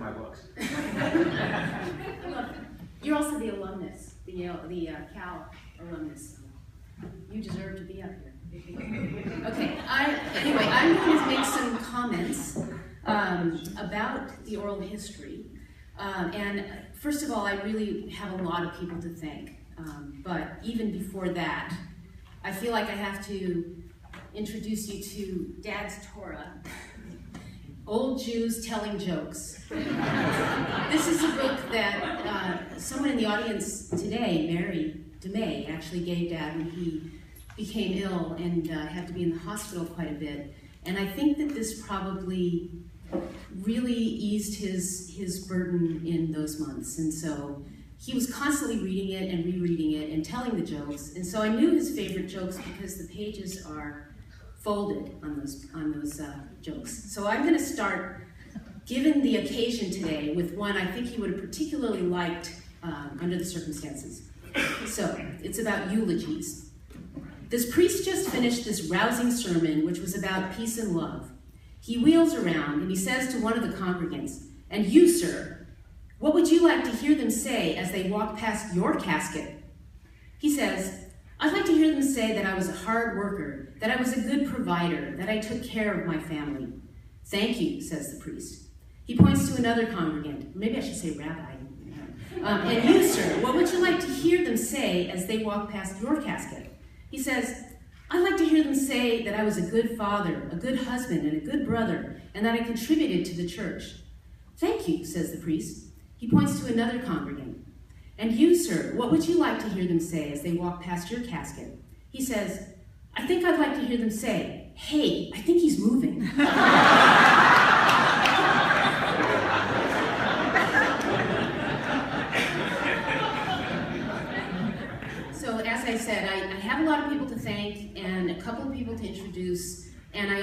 my books. I love it. You're also the alumnus, the Cal alumnus. You deserve to be up here. Okay, anyway, I'm going to make some comments about the oral history. And first of all, I really have a lot of people to thank. But even before that, I feel like I have to introduce you to Dad's Torah, Old Jews Telling Jokes. This is a book that someone in the audience today, Mary DeMay, actually gave Dad when he became ill and had to be in the hospital quite a bit. And I think that this probably really eased his burden in those months. And so he was constantly reading it and rereading it and telling the jokes. And so I knew his favorite jokes because the pages are folded on those jokes. So I'm going to start, given the occasion today, with one I think he would have particularly liked under the circumstances. So it's about eulogies. This priest just finished this rousing sermon, which was about peace and love. He wheels around and he says to one of the congregants, "And you, sir, what would you like to hear them say as they walk past your casket?" He says, "I'd like to hear them say that I was a hard worker, that I was a good provider, that I took care of my family." "Thank you," says the priest. He points to another congregant, maybe I should say rabbi. "And you, sir, what would you like to hear them say as they walk past your casket?" He says, "I'd like to hear them say that I was a good father, a good husband, and a good brother, and that I contributed to the church." "Thank you," says the priest. He points to another congregant. "And you, sir, what would you like to hear them say as they walk past your casket?" He says, "I think I'd like to hear them say, 'Hey, I think he's moving.'" So as I said, I have a lot of people to thank and a couple of people to introduce, and I